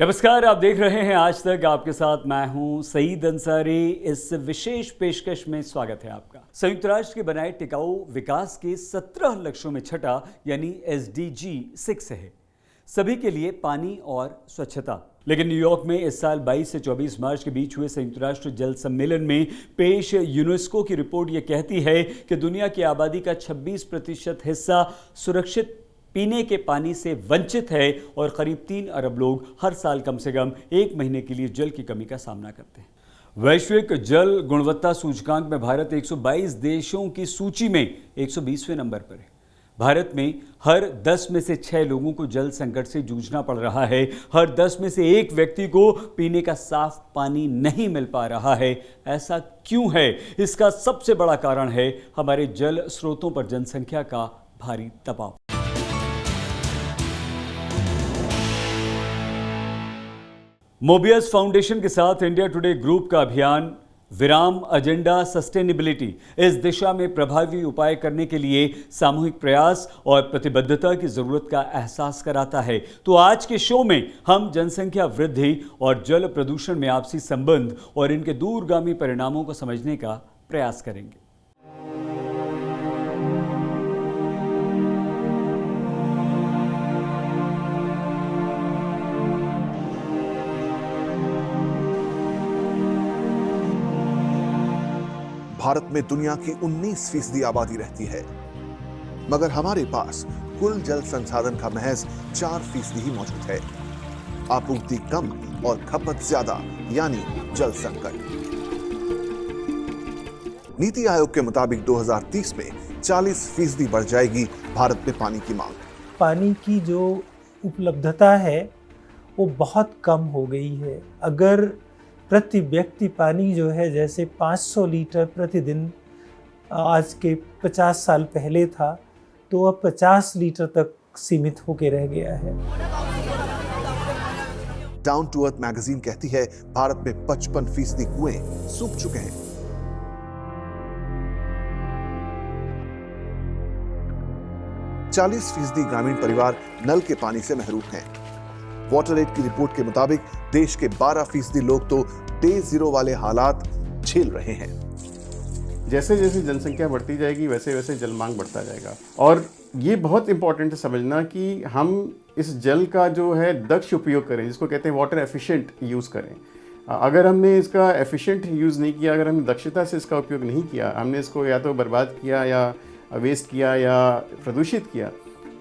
नमस्कार, आप देख रहे हैं आज तक। आपके साथ मैं हूं सईद अंसारी। इस विशेष पेशकश में स्वागत है आपका। संयुक्त राष्ट्र के बनाए टिकाऊ विकास के 17 लक्ष्यों में छठा यानी SDG 6 है, सभी के लिए पानी और स्वच्छता। लेकिन न्यूयॉर्क में इस साल 22 से 24 मार्च के बीच हुए संयुक्त राष्ट्र जल सम्मेलन में पेश यूनेस्को की रिपोर्ट ये कहती है कि दुनिया की आबादी का 26% हिस्सा सुरक्षित पीने के पानी से वंचित है और करीब 3 अरब लोग हर साल कम से कम 1 महीने के लिए जल की कमी का सामना करते हैं। वैश्विक जल गुणवत्ता सूचकांक में भारत 122 देशों की सूची में 120वें नंबर पर है। भारत में हर 10 में से 6 लोगों को जल संकट से जूझना पड़ रहा है। हर 10 में से 1 व्यक्ति को पीने का साफ पानी नहीं मिल पा रहा है। ऐसा क्यों है? इसका सबसे बड़ा कारण है हमारे जल स्रोतों पर जनसंख्या का भारी दबाव। मोबियस फाउंडेशन के साथ इंडिया टुडे ग्रुप का अभियान विराम एजेंडा सस्टेनेबिलिटी इस दिशा में प्रभावी उपाय करने के लिए सामूहिक प्रयास और प्रतिबद्धता की जरूरत का एहसास कराता है। तो आज के शो में हम जनसंख्या वृद्धि और जल प्रदूषण में आपसी संबंध और इनके दूरगामी परिणामों को समझने का प्रयास करेंगे। भारत में दुनिया की 19% आबादी रहती है, मगर हमारे पास कुल जल संसाधन का महज 4% ही मौजूद है। आपूर्ति कम और खपत ज्यादा, यानी जल संकट। नीति आयोग के मुताबिक 2030 में 40% बढ़ जाएगी भारत में पानी की मांग। पानी की जो उपलब्धता है वो बहुत कम हो गई है। अगर प्रति व्यक्ति पानी जो है जैसे 500 लीटर प्रतिदिन आज के 50 साल पहले था, तो अब 50 लीटर तक सीमित होकर रह गया है। डाउन टू अर्थ मैगजीन कहती है भारत में 55% कुएं सूख चुके हैं। चालीस % ग्रामीण परिवार नल के पानी से महरूम हैं। वाटर एड की रिपोर्ट के मुताबिक देश के 12% लोग तो डे जीरो वाले हालात झेल रहे हैं। जैसे जैसे जनसंख्या बढ़ती जाएगी वैसे वैसे जल मांग बढ़ता जाएगा। और ये बहुत इंपॉर्टेंट है समझना कि हम इस जल का जो है दक्ष उपयोग करें, जिसको कहते हैं वाटर एफिशिएंट यूज़ करें। अगर हमने इसका एफिशिएंट यूज़ नहीं किया, अगर हमने दक्षता से इसका उपयोग नहीं किया, हमने इसको या तो बर्बाद किया या वेस्ट किया या प्रदूषित किया,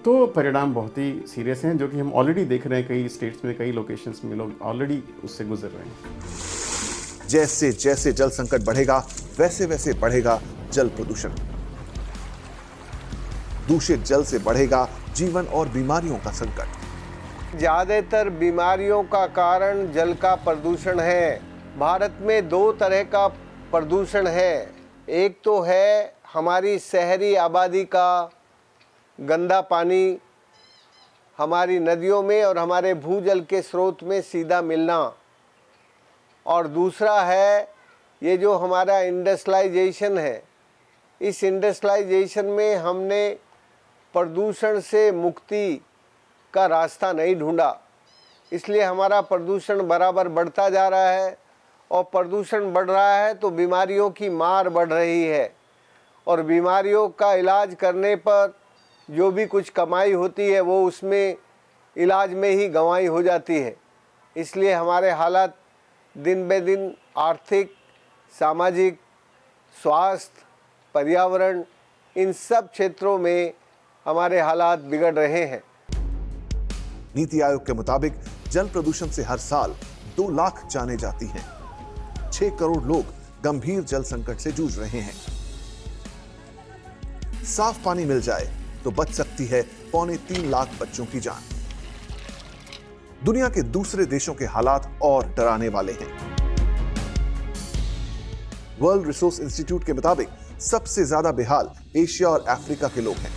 तो परिणाम बहुत ही सीरियस हैं, जो कि हम ऑलरेडी देख रहे हैं। कई स्टेट्स में, कई लोकेशंस में लोग ऑलरेडी उससे गुजर रहे हैं। जैसे जैसे जल संकट बढ़ेगा वैसे वैसे बढ़ेगा जल प्रदूषण। दूषित जल से बढ़ेगा जीवन और बीमारियों का संकट। ज्यादातर बीमारियों का कारण जल का प्रदूषण है। भारत में 2 तरह का प्रदूषण है। एक तो है हमारी शहरी आबादी का गंदा पानी हमारी नदियों में और हमारे भूजल के स्रोत में सीधा मिलना, और दूसरा है ये जो हमारा इंडस्ट्रियलाइजेशन है। इस इंडस्ट्रियलाइजेशन में हमने प्रदूषण से मुक्ति का रास्ता नहीं ढूंढा, इसलिए हमारा प्रदूषण बराबर बढ़ता जा रहा है। और प्रदूषण बढ़ रहा है तो बीमारियों की मार बढ़ रही है, और बीमारियों का इलाज करने पर जो भी कुछ कमाई होती है वो उसमें इलाज में ही गंवाई हो जाती है। इसलिए हमारे हालात दिन ब दिन आर्थिक, सामाजिक, स्वास्थ्य, पर्यावरण, इन सब क्षेत्रों में हमारे हालात बिगड़ रहे हैं। नीति आयोग के मुताबिक जल प्रदूषण से हर साल 2 लाख जानें जाती हैं। 6 करोड़ लोग गंभीर जल संकट से जूझ रहे हैं। साफ पानी मिल जाए तो बच सकती है 2.25 लाख बच्चों की जान। दुनिया के दूसरे देशों के हालात और डराने वाले हैं। वर्ल्ड रिसोर्स इंस्टीट्यूट के मुताबिक सबसे ज्यादा बेहाल एशिया और अफ्रीका के लोग हैं।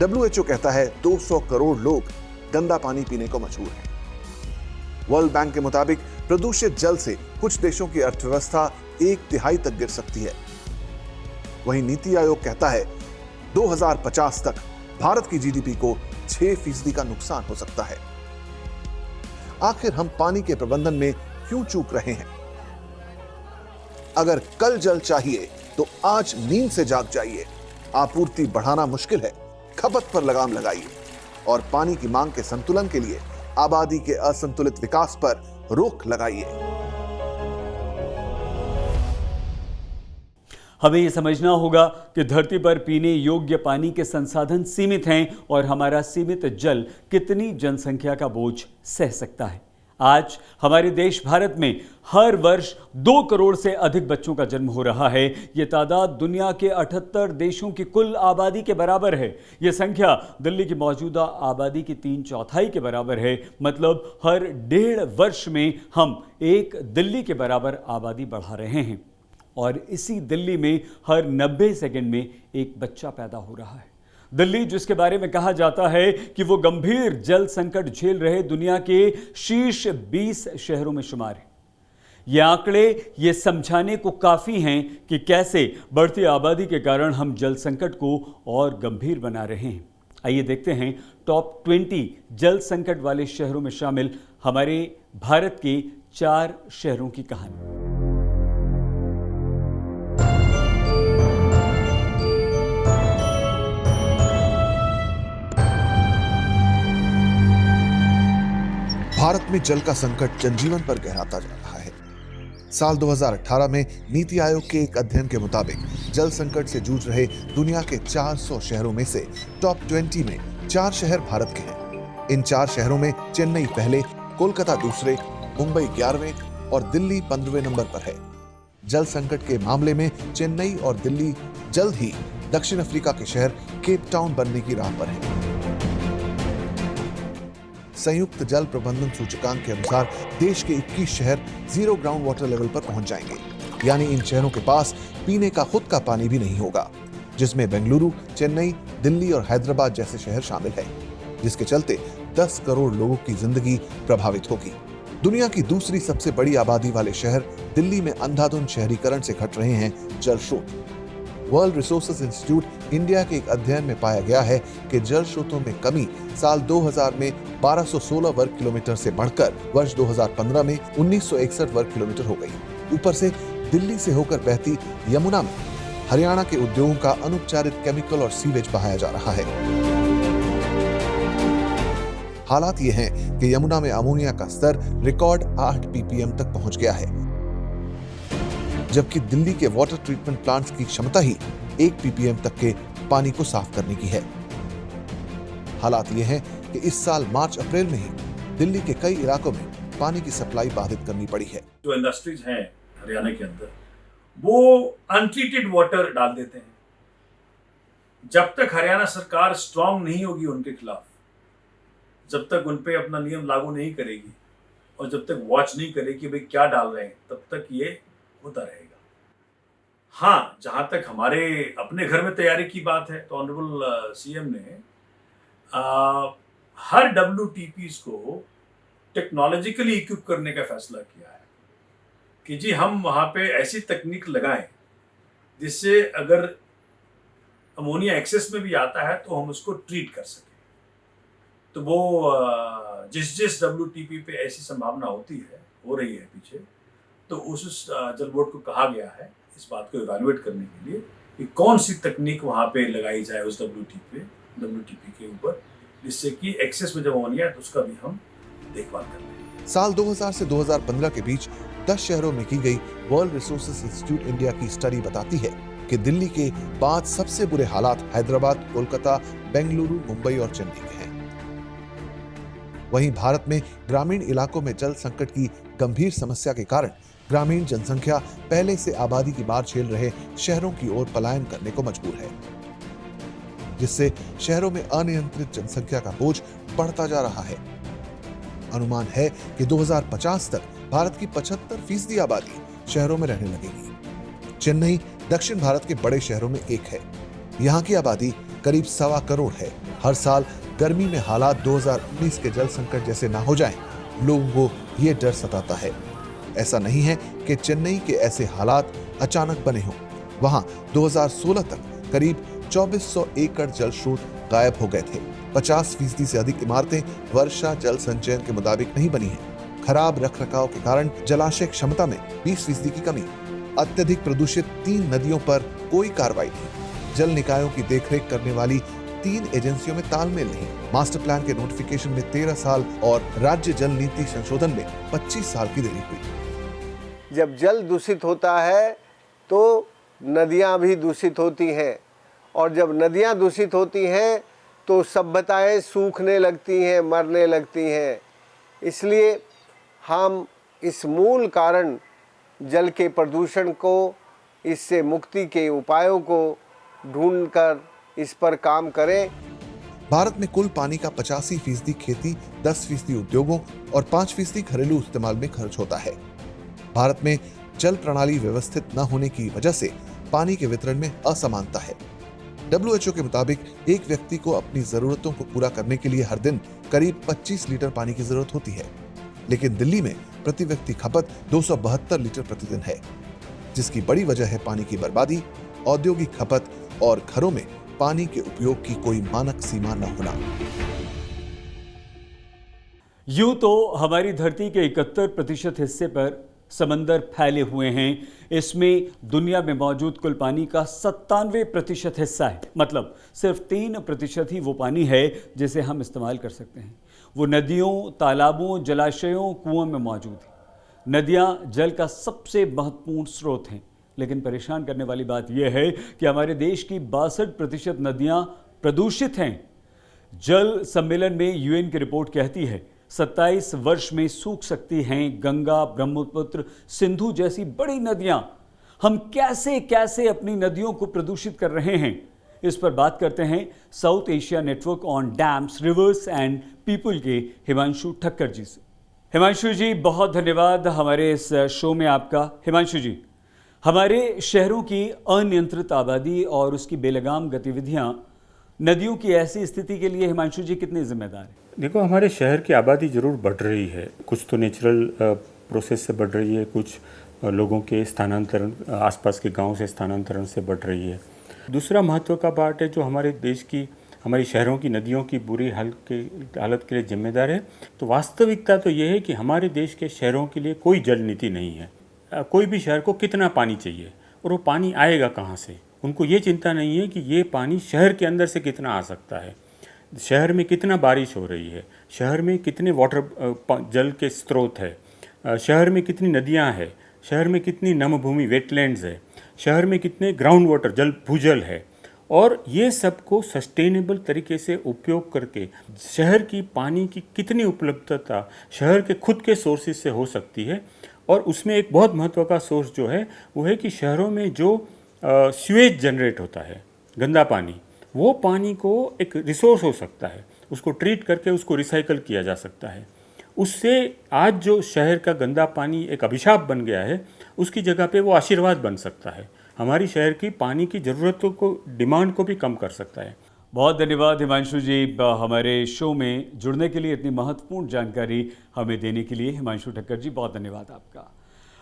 WHO कहता है 200 करोड़ लोग गंदा पानी पीने को मजबूर हैं। वर्ल्ड बैंक के मुताबिक प्रदूषित जल से कुछ देशों की अर्थव्यवस्था 1/3 तक गिर सकती है। वहीं नीति आयोग कहता है 2050 तक भारत की GDP को 6% का नुकसान हो सकता है। आखिर हम पानी के प्रबंधन में क्यों चूक रहे हैं? अगर कल जल चाहिए तो आज नींद से जाग जाइए। आपूर्ति बढ़ाना मुश्किल है, खपत पर लगाम लगाइए और पानी की मांग के संतुलन के लिए आबादी के असंतुलित विकास पर रोक लगाइए। हमें ये समझना होगा कि धरती पर पीने योग्य पानी के संसाधन सीमित हैं और हमारा सीमित जल कितनी जनसंख्या का बोझ सह सकता है। आज हमारे देश भारत में हर वर्ष 2 करोड़ से अधिक बच्चों का जन्म हो रहा है। ये तादाद दुनिया के 78 देशों की कुल आबादी के बराबर है। ये संख्या दिल्ली की मौजूदा आबादी की 3/4 के बराबर है। मतलब हर 1.5 वर्ष में हम एक दिल्ली के बराबर आबादी बढ़ा रहे हैं और इसी दिल्ली में हर 90 सेकंड में एक बच्चा पैदा हो रहा है। दिल्ली, जिसके बारे में कहा जाता है कि वो गंभीर जल संकट झेल रहे दुनिया के शीर्ष 20 शहरों में शुमार है। ये आंकड़े ये समझाने को काफी हैं कि कैसे बढ़ती आबादी के कारण हम जल संकट को और गंभीर बना रहे हैं। आइए देखते हैं टॉप 20 जल संकट वाले शहरों में शामिल हमारे भारत के 4 शहरों की कहानी। भारत में जल का संकट जनजीवन पर गहराता जा रहा है। साल 2018 में नीति आयोग के एक अध्ययन के मुताबिक जल संकट से जूझ रहे दुनिया के 400 शहरों में से टॉप 20 में 4 शहर भारत के हैं। इन 4 शहरों में चेन्नई पहले, कोलकाता दूसरे, मुंबई 11वें और दिल्ली 15वें नंबर पर है। जल संकट के मामले में चेन्नई और दिल्ली जल्द ही दक्षिण अफ्रीका के शहर केप टाउन बनने की राह पर है। संयुक्त जल प्रबंधन सूचकांक के अनुसार देश के 21 शहर जीरो ग्राउंड वाटर लेवल पर पहुंच जाएंगे, यानी इन शहरों के पास पीने का खुद का पानी भी नहीं होगा, जिसमें बेंगलुरु, चेन्नई, दिल्ली और हैदराबाद जैसे शहर शामिल हैं, जिसके चलते 10 करोड़ लोगों की जिंदगी प्रभावित होगी। दुनिया की दूसरी सबसे बड़ी आबादी वाले शहर दिल्ली में अंधाधुंध शहरीकरण से घट रहे हैं जल स्रोत। वर्ल्ड रिसोर्सेज इंस्टीट्यूट इंडिया के एक अध्ययन में पाया गया है कि जल स्रोतों में कमी साल 2000 में 1216 वर्ग किलोमीटर से बढ़कर वर्ष 2015 में 1961 वर्ग किलोमीटर हो गई। ऊपर से दिल्ली से होकर बहती यमुना में हरियाणा के उद्योगों का अनुपचारित केमिकल और सीवेज बहाया जा रहा है। हालात ये हैं कि यमुना में अमोनिया का स्तर रिकॉर्ड 8 ppm तक पहुंच गया है, जबकि दिल्ली के वाटर ट्रीटमेंट प्लांट्स की क्षमता ही 1 ppm तक के पानी को साफ करने की है। हालात ये हैं कि इस साल मार्च अप्रैल में ही दिल्ली के कई इलाकों में पानी की सप्लाई बाधित करनी पड़ी है। जो इंडस्ट्रीज हैं हरियाणा के अंदर, वो अनट्रीटेड वाटर डाल देते हैं। जब तक हरियाणा सरकार स्ट्रांग नहीं होगी उनके खिलाफ, जब तक उन पे अपना नियम लागू नहीं करेगी और जब तक वॉच नहीं करेगी भाई क्या डाल रहे हैं, तब तक ये होता रहेगा। हाँ, जहां तक हमारे अपने घर में तैयारी की बात है तो ऑनरेबल सीएम ने हर WTPs को टेक्नोलॉजिकली इक्विप करने का फैसला किया है कि जी हम वहाँ पे ऐसी तकनीक लगाएं जिससे अगर अमोनिया एक्सेस में भी आता है तो हम उसको ट्रीट कर सकें। तो वो जिस WTP पे ऐसी संभावना होती है, हो रही है पीछे, तो उस जल बोर्ड को कहा गया है इस बात को इवैल्यूएट करने के लिए कि कौन सी तकनीक वहाँ पे लगाई जाए उस WTP के ऊपर, जिससे कि एक्सेस में जब अमोनिया है तो उसका भी हम देखभाल कर लें। साल 2000 से 2015 के बीच 10 शहरों में की गई वर्ल्ड रिसोर्सेज इंस्टीट्यूट इंडिया की स्टडी बताती है कि दिल्ली के 5 सबसे बुरे हालात हैदराबाद, कोलकाता, बेंगलुरु, मुंबई और चेन्नई के हैं। वहीं भारत में ग्रामीण इलाकों में जल संकट की गंभीर समस्या के कारण ग्रामीण जनसंख्या पहले से आबादी की मार झेल रहे शहरों की ओर पलायन करने को मजबूर है, जिससे शहरों में अनियंत्रित जनसंख्या का बोझ बढ़ता जा रहा है। अनुमान है कि 2050 तक भारत की 75% आबादी शहरों में रहने लगेगी। चेन्नई दक्षिण भारत के बड़े शहरों में एक है। यहाँ की आबादी करीब 1.25 करोड़ है। हर साल गर्मी में हालात 2019 के जल संकट जैसे ना हो जाएं, लोगों को ये डर सताता है। ऐसा नहीं है कि चेन्नई के ऐसे हालात अचानक बने हों। वहां 2016 तक करीब 2400 एकड़ जल स्रोत गायब हो गए थे। 50% से अधिक इमारतें वर्षा जल संचयन के मुताबिक नहीं बनी हैं। खराब रखरखाव के कारण जलाशय क्षमता में 20% की कमी, अत्यधिक प्रदूषित 3 नदियों पर कोई कार्रवाई नहीं, जल निकायों की देखरेख करने वाली 3 एजेंसियों में तालमेल नहीं, मास्टर प्लान के नोटिफिकेशन में 13 साल और राज्य जल नीति संशोधन में 25 साल की देरी हुई। जब जल दूषित होता है तो नदियाँ भी दूषित होती हैं, और जब नदियाँ दूषित होती हैं तो सभ्यताएं सूखने लगती हैं, मरने लगती हैं। इसलिए हम इस मूल कारण जल के प्रदूषण को, इससे मुक्ति के उपायों को ढूंढकर इस पर काम करें। भारत में कुल पानी का 85% खेती, 10% उद्योगों और 5% घरेलू इस्तेमाल में खर्च होता है। भारत में जल प्रणाली व्यवस्थित न होने की वजह से पानी के वितरण में असमानता है। WHO के मुताबिक एक व्यक्ति को अपनी जरूरतों को पूरा करने के लिए हर दिन करीब 25 लीटर पानी की जरूरत होती है, लेकिन दिल्ली में प्रति व्यक्ति खपत 272 लीटर प्रतिदिन है, जिसकी बड़ी वजह है पानी की बर्बादी, औद्योगिक खपत और घरों में पानी के उपयोग की कोई मानक सीमा न होना। यूं तो हमारी धरती के 71% हिस्से पर समंदर फैले हुए हैं। इसमें दुनिया में मौजूद कुल पानी का 97% हिस्सा है, मतलब सिर्फ 3% ही वो पानी है जिसे हम इस्तेमाल कर सकते हैं। वो नदियों, तालाबों, जलाशयों, कुओं में मौजूद है। नदियाँ जल का सबसे महत्वपूर्ण स्रोत हैं, लेकिन परेशान करने वाली बात यह है कि हमारे देश की 62% नदियाँ प्रदूषित हैं। जल सम्मेलन में यूएन की रिपोर्ट कहती है 27 वर्ष में सूख सकती हैं गंगा, ब्रह्मपुत्र, सिंधु जैसी बड़ी नदियां। हम कैसे कैसे अपनी नदियों को प्रदूषित कर रहे हैं, इस पर बात करते हैं south Asia network on dams, reverse and people के हिमांशु ठक्कर जी से। हिमांशु जी, बहुत धन्यवाद हमारे इस शो में आपका। हिमांशु जी, हमारे शहरों की अनियंत्रित आबादी और उसकी बेलगाम गतिविधियां नदियों की ऐसी स्थिति के लिए हिमांशु जी कितने जिम्मेदार हैं? देखो, हमारे शहर की आबादी ज़रूर बढ़ रही है। कुछ तो नेचुरल प्रोसेस से बढ़ रही है, कुछ लोगों के स्थानांतरण, आसपास के गांव से स्थानांतरण से बढ़ रही है। दूसरा महत्व का पार्ट है जो हमारे देश की, हमारी शहरों की नदियों की बुरी हालत के लिए जिम्मेदार है। तो वास्तविकता तो ये है कि हमारे देश के शहरों के लिए कोई जल नीति नहीं है। कोई भी शहर को कितना पानी चाहिए और वो पानी आएगा कहाँ से, उनको ये चिंता नहीं है कि ये पानी शहर के अंदर से कितना आ सकता है, शहर में कितना बारिश हो रही है, शहर में कितने जल के स्रोत है, शहर में कितनी नदियां हैं, शहर में कितनी नम भूमि वेटलैंड्स है, शहर में कितने ग्राउंड वाटर भूजल है। और ये सबको सस्टेनेबल तरीके से उपयोग करके शहर की पानी की कितनी उपलब्धता शहर के खुद के सोर्सेज से हो सकती है। और उसमें एक बहुत महत्व का सोर्स जो है वो है कि शहरों में जो सीवेज जनरेट होता है, गंदा पानी, वो पानी को एक रिसोर्स हो सकता है, उसको ट्रीट करके उसको रिसाइकल किया जा सकता है। उससे आज जो शहर का गंदा पानी एक अभिशाप बन गया है, उसकी जगह पे वो आशीर्वाद बन सकता है, हमारी शहर की पानी की ज़रूरतों को, डिमांड को भी कम कर सकता है। बहुत धन्यवाद हिमांशु जी, हमारे शो में जुड़ने के लिए, इतनी महत्वपूर्ण जानकारी हमें देने के लिए। हिमांशु ठक्कर जी, बहुत धन्यवाद आपका।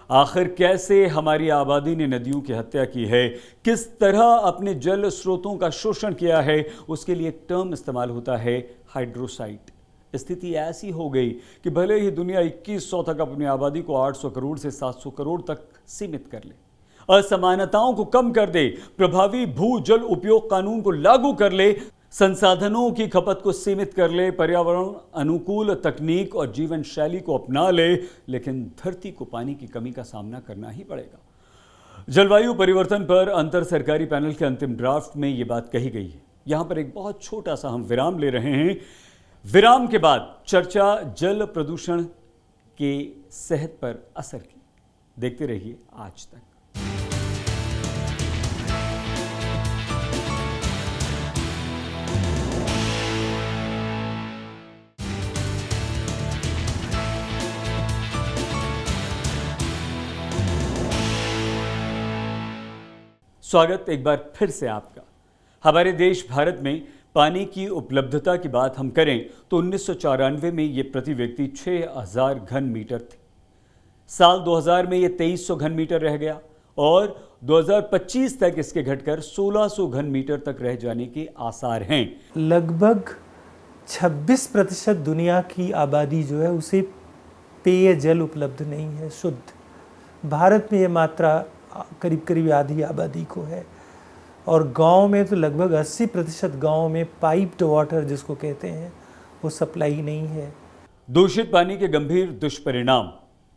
आखिर कैसे हमारी आबादी ने नदियों की हत्या की है, किस तरह अपने जल स्रोतों का शोषण किया है, उसके लिए एक टर्म इस्तेमाल होता है हाइड्रोसाइट। स्थिति ऐसी हो गई कि भले ही दुनिया 2100 तक अपनी आबादी को 800 करोड़ से 700 करोड़ तक सीमित कर ले, असमानताओं को कम कर दे, प्रभावी भू जल उपयोग कानून को लागू कर ले, संसाधनों की खपत को सीमित कर ले, पर्यावरण अनुकूल तकनीक और जीवन शैली को अपना ले, लेकिन धरती को पानी की कमी का सामना करना ही पड़ेगा। जलवायु परिवर्तन पर अंतर सरकारी पैनल के अंतिम ड्राफ्ट में ये बात कही गई है। यहां पर एक बहुत छोटा सा हम विराम ले रहे हैं। विराम के बाद चर्चा जल प्रदूषण के सेहत पर असर की। देखते रहिए आज तक। स्वागत एक बार फिर से आपका। हमारे देश भारत में पानी की उपलब्धता की बात हम करें तो 1994 में ये प्रति व्यक्ति 6000 घन मीटर थे। साल 2000 में ये 2300 घन मीटर रह गया और 2025 तक इसके घटकर 1600 घन मीटर तक रह जाने के आसार हैं। लगभग 26% दुनिया की आबादी जो है उसे पेयजल उपलब्ध नहीं है शुद्ध। भारत में ये मात्रा करीब करीब आधी आबादी को है, और गांव में तो लगभग 80% गाँव में पाइप्ड वाटर जिसको कहते हैं वो सप्लाई नहीं है। दूषित पानी के गंभीर दुष्परिणाम।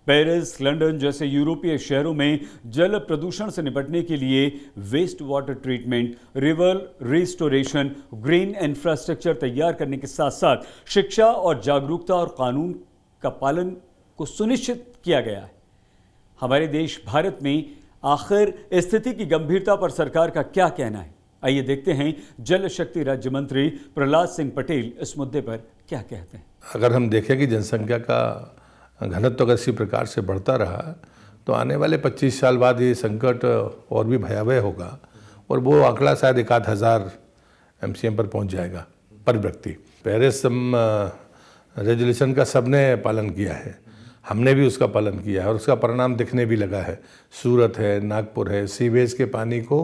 पेरिस, लंदन जैसे यूरोपीय शहरों में जल प्रदूषण से निपटने के लिए waste water treatment, river restoration, green infrastructure तैयार करने के साथ साथ शिक्षा और जागरूकता और कानून का पालन को सुनिश्चित किया गया है। हमारे देश भारत में आखिर स्थिति की गंभीरता पर सरकार का क्या कहना है? आइए देखते हैं जल शक्ति राज्य मंत्री प्रहलाद सिंह पटेल इस मुद्दे पर क्या कहते हैं। अगर हम देखें कि जनसंख्या का घनत्व अगर इसी प्रकार से बढ़ता रहा तो आने वाले 25 साल बाद ये संकट और भी भयावह होगा, और वो आंकड़ा शायद 1000 MCM पर पहुंच जाएगा पर व्यक्ति। पेरिस रेजोल्यूशन का सबने पालन किया है, हमने भी उसका पालन किया है, और उसका परिणाम दिखने भी लगा है। सूरत है, नागपुर है, सीवेज के पानी को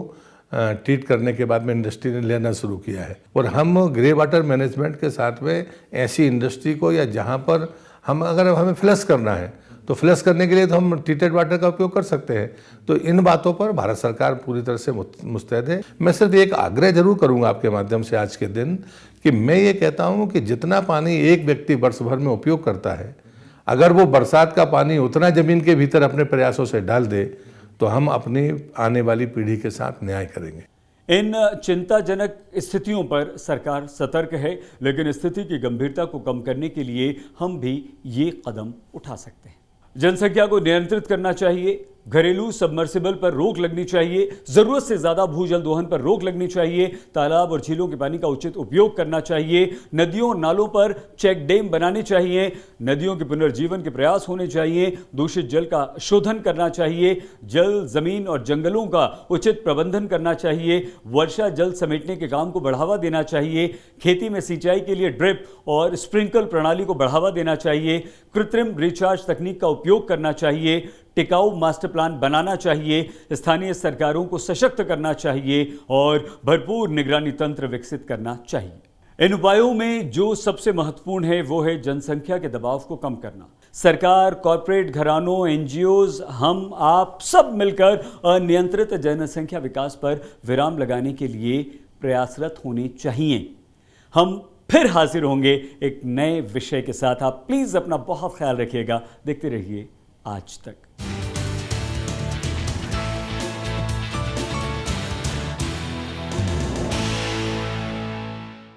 ट्रीट करने के बाद में इंडस्ट्री ने लेना शुरू किया है। और हम ग्रे वाटर मैनेजमेंट के साथ में ऐसी इंडस्ट्री को, या जहाँ पर अगर हमें फ्लश करना है तो फ्लश करने के लिए तो हम ट्रीटेड वाटर का उपयोग कर सकते हैं। तो इन बातों पर भारत सरकार पूरी तरह से मुस्तैद है। मैं सिर्फ एक आग्रह जरूर करूंगा आपके माध्यम से आज के दिन, कि मैं ये कहता हूं कि जितना पानी एक व्यक्ति वर्ष भर में उपयोग करता है, अगर वो बरसात का पानी उतना जमीन के भीतर अपने प्रयासों से डाल दे तो हम अपनी आने वाली पीढ़ी के साथ न्याय करेंगे। इन चिंताजनक स्थितियों पर सरकार सतर्क है, लेकिन स्थिति की गंभीरता को कम करने के लिए हम भी ये कदम उठा सकते हैं। जनसंख्या को नियंत्रित करना चाहिए, घरेलू सबमर्सिबल पर रोक लगनी चाहिए, जरूरत से ज्यादा भूजल दोहन पर रोक लगनी चाहिए, तालाब और झीलों के पानी का उचित उपयोग करना चाहिए, नदियों और नालों पर चेक डैम बनाने चाहिए, नदियों के पुनर्जीवन के प्रयास होने चाहिए, दूषित जल का शोधन करना चाहिए, जल, जमीन और जंगलों का उचित प्रबंधन करना चाहिए, वर्षा जल समेटने के काम को बढ़ावा देना चाहिए, खेती में सिंचाई के लिए ड्रिप और स्प्रिंकल प्रणाली को बढ़ावा देना चाहिए, कृत्रिम रिचार्ज तकनीक का उपयोग करना चाहिए, टिकाऊ मास्टर प्लान बनाना चाहिए, स्थानीय सरकारों को सशक्त करना चाहिए और भरपूर निगरानी तंत्र विकसित करना चाहिए। इन उपायों में जो सबसे महत्वपूर्ण है वो है जनसंख्या के दबाव को कम करना। सरकार, कॉरपोरेट घरानों, NGOs, हम आप सब मिलकर अनियंत्रित जनसंख्या विकास पर विराम लगाने के लिए प्रयासरत होने चाहिए। हम फिर हाजिर होंगे एक नए विषय के साथ। आप प्लीज अपना बहुत ख्याल रखिएगा। देखते रहिए आज तक।